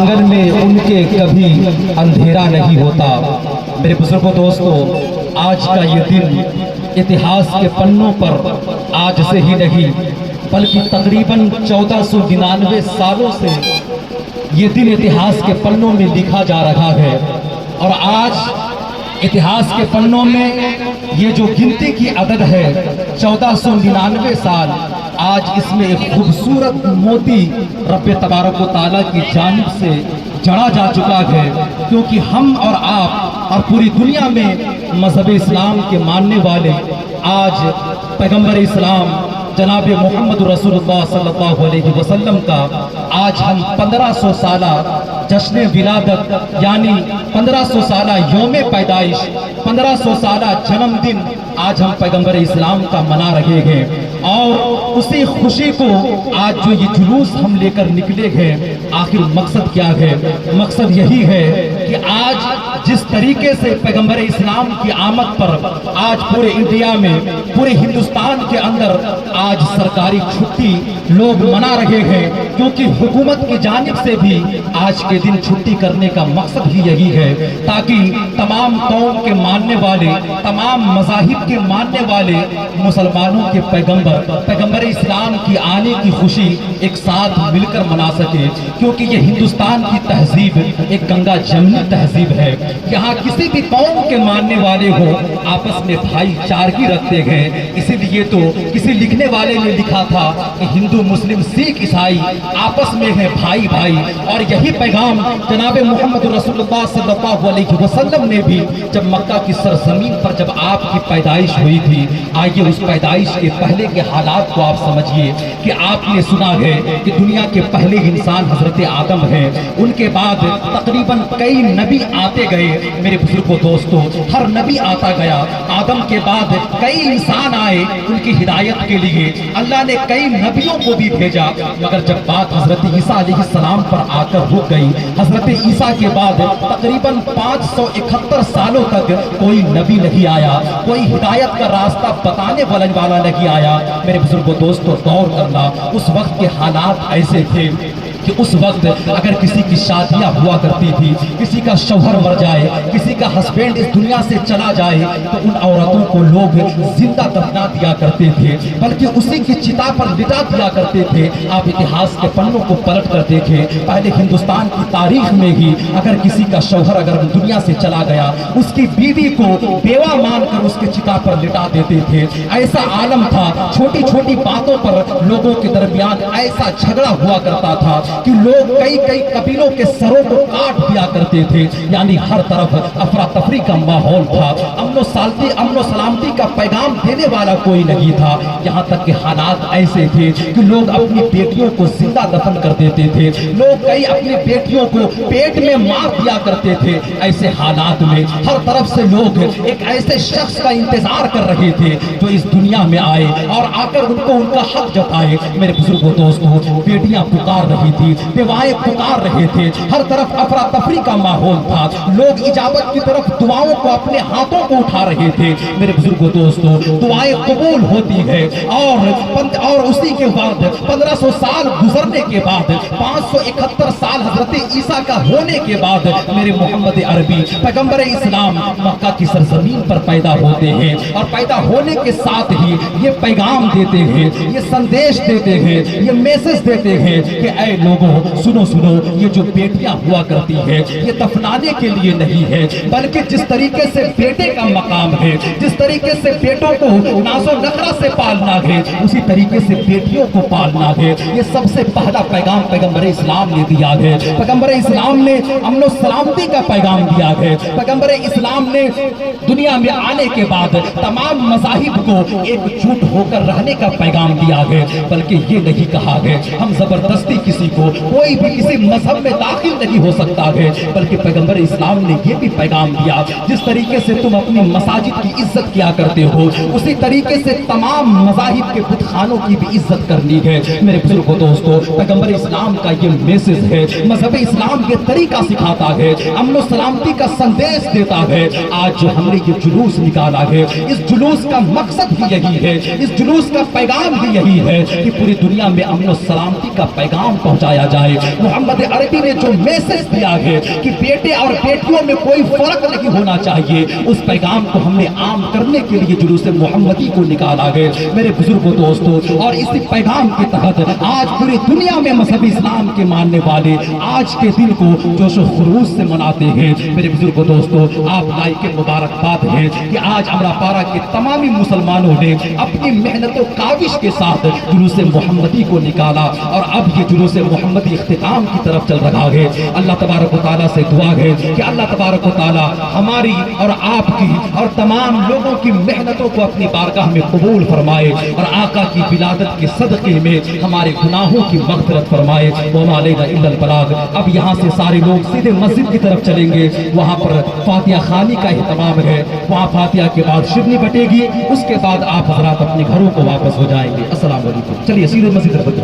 आंगन में उनके कभी अंधेरा नहीं होता। मेरे बुजुर्गों दोस्तों, आज का ये दिन इतिहास के पन्नों पर आज से ही नहीं बल्कि तकरीबन 1499 सालों से ये दिन इतिहास के पन्नों में लिखा जा रहा है। और आज इतिहास के पन्नों में ये जो गिनती की अदद है 1499 साल, आज इसमें एक खूबसूरत मोती रब्बे तबारक व तआला की जानिब से जड़ा जा चुका है, क्योंकि हम और आप और पूरी दुनिया में मजहब इस्लाम के मानने वाले आज पैगंबर इस्लाम जनाब मोहम्मद रसूलुल्लाह सल्लल्लाहु अलैहि वसल्लम का आज हम 1500 साला जश्न विलादत यानी 1500 साला यौम पैदाइश, 1500 साला जन्मदिन आज हम पैगंबर इस्लाम का मना रहे हैं। और उसी खुशी को आज जो ये जुलूस हम लेकर निकले हैं, आखिर मकसद क्या है? मकसद यही है कि आज जिस तरीके से पैगंबर इस्लाम की आमद पर आज पूरे इंडिया में, पूरे हिंदुस्तान के अंदर आज सरकारी छुट्टी लोग मना रहे हैं, क्योंकि हुकूमत की जानिब से भी आज के दिन छुट्टी करने का मकसद ही यही है ताकि तमाम कौम के मानने वाले, तमाम मज़ाहिब के मानने वाले मुसलमानों के पैगंबर इस्लाम की आने की खुशी एक साथ मिलकर मना सके। क्योंकि ये हिंदुस्तान की तहजीब एक गंगा जमनी तहजीब है। यहाँ किसी भी कौम के मानने वाले हो आपस में भाईचारगी रखते हैं। इसीलिए तो किसी लिखने वाले ने लिखा था कि हिंदू मुस्लिम सिख ईसाई आपस में है भाई भाई। और यही पैगाम जनाब मोहम्मद रसूलुल्लाह सल्लल्लाहु अलैहि वसल्लम ने भी जब मक्का की सरजमीन पर जब आपकी पैदाइश हुई थी, आइए उस पैदाइश के पहले के हालात को आप समझिए कि आपने सुना है कि दुनिया के पहले इंसान हजरत आदम है, उनके बाद तकरीबन कई नबी आते गए। मेरे बुजुर्गों दोस्तों, हर नबी आता गया। आदम के बाद कई इंसान आए उनकी हिदायत के लिए, अल्लाह ने कई नबियों को भी भेजा। मगर जब बात हजरत ईसा अलैहिस्सलाम पर आकर रुक गई, हजरत ईसा के बाद तकरीबन 571 सालों तक कोई नबी नहीं आया, कोई हिदायत का रास्ता बताने वाला नहीं आया। मेरे बुजुर्गों दोस्तों, गौर करना, उस वक्त के हालात ऐसे थे कि उस वक्त अगर किसी की शादियां हुआ करती थी, किसी का शौहर मर जाए, किसी का हस्बैंड इस दुनिया से चला जाए, तो उन औरतों को लोग जिंदा दफना दिया करते थे, बल्कि उसी की चिता पर लिटा दिया करते थे। आप इतिहास के पन्नों को पलट कर देखें, पहले हिंदुस्तान की तारीख में ही अगर किसी का शौहर अगर दुनिया से चला गया, उसकी बीवी को बेवा मानकर उसके चिता पर लिटा देते थे। ऐसा आलम था, छोटी छोटी बातों पर लोगों के दरमियान ऐसा झगड़ा हुआ करता था कि लोग कई कई कबीलों के सरों को काट दिया करते थे। यानी हर तरफ अफरा तफरी का माहौल था, अमनो सलामती का पैगाम देने वाला कोई नहीं था। यहाँ तक के हालात ऐसे थे कि लोग अपनी बेटियों को जिंदा दफन कर देते थे, लोग कई अपनी बेटियों को पेट में मार दिया करते थे। ऐसे हालात में हर तरफ से लोग एक ऐसे शख्स का इंतजार कर रहे थे जो इस दुनिया में आए और आकर उनको उनका हक जताए। मेरे बुजुर्गों दोस्तों, बेटियां पुकार रही थी, विवाहें पुकार रहे थे, हर तरफ अफरा तफरी का माहौल था, लोग इजाबत की तरफ दुआओं को अपने हाथों को उठा रहे थे। मेरे बुजुर्गों दोस्तों, दुआएं कबूल होती है और उसी के बाद 1500 साल गुजरने के बाद 571 साल हजरत ईसा का होने के बाद मेरे मोहम्मद अरबी पैगंबर इस्लाम मक्का की सरजमीन पर पैदा होते हैं। और पैदा होने के साथ ही ये पैगाम देते हैं, ये संदेश देते हैं, ये मैसेज देते हैं कि ऐ लोगों सुनो सुनो, ये जो बेटियां हुआ करती है ये दफनाने के लिए नहीं है, बल्कि जिस तरीके से बेटे का मकाम है, जिस तरीके से बेटों को नाज़ो नखरा से पालना है, उसी तरीके से बेटियों को पालना है। ये सबसे पहला पैगाम पैगंबर इस्लाम ने दिया है। पैगंबर इस्लाम ने अमन सलामती का पैगाम दिया है। पैगंबर इस्लाम ने दुनिया में आने के बाद तमाम मज़ाहिब को एकजुट होकर रहने का पैगाम दिया है। बल्कि ये नहीं कहा है हम जबरदस्ती किसी को, कोई भी किसी मजहब में दाखिल नहीं हो सकता है, बल्कि पैगंबर इस्लाम ने ये भी पैगाम दिया, जिस तरीके से तुम अपनी मसाजिद की इज्जत किया करते हो, उसी तरीके से तमाम मज़ाहिब के बुतखानों की भी इज्जत करनी है। मेरे बुजुर्गों दोस्तों, पैगंबर इस्लाम का ये मैसेज है, मजहब इस्लाम ये तरीका सिखाता है, अमन सलामती का संदेश देता है। आज जो हमने ये जुलूस निकाला है, इस जुलूस का मकसद भी यही है, इस जुलूस का पैगाम भी यही है कि पूरी दुनिया में अमन सलामती का पैगाम पहुंचा پہنچایا جائے۔ محمد عربی نے جو میسج دیا ہے کہ بیٹے اور بیٹیوں میں کوئی فرق نہیں ہونا چاہیے، اس پیغام کو ہم نے عام کرنے کے لیے جلوس محمدی کو نکالا ہے میرے بزرگوں دوستوں۔ اور اسی پیغام کے تحت آج پوری دنیا میں مذہب اسلام کے ماننے والے آج کے دن کو جوش و خروش سے مناتے ہیں میرے بزرگوں دوستوں۔ آپ لائق مبارکباد ہیں کہ آج امرا پارا کے تمامی مسلمانوں نے اپنی محنت و کاوش کے ساتھ جلوس محمدی کو نکالا، اور اب یہ جلوس محمدی اختتام کی طرف چل رہا ہے۔ اللہ تبارک و تعالیٰ سے دعا ہے کہ اللہ تبارک و تعالیٰ ہماری اور آپ کی اور تمام لوگوں کی محنتوں کو اپنی بارگاہ میں قبول فرمائے، اور آقا کی ولادت کے صدقے میں ہمارے گناہوں کی مغفرت فرمائے۔ وما علینا الا البلاغ۔ اب یہاں سے سارے لوگ سیدھے مسجد کی طرف چلیں گے، وہاں پر فاتحہ خوانی کا اہتمام ہے، وہاں فاتحہ کے بعد شرنی بٹے گی، اس کے بعد آپ حضرات اپنے گھروں کو واپس ہو جائیں گے۔ السلام علیکم۔ چلیے سیدھے مسجد کی طرف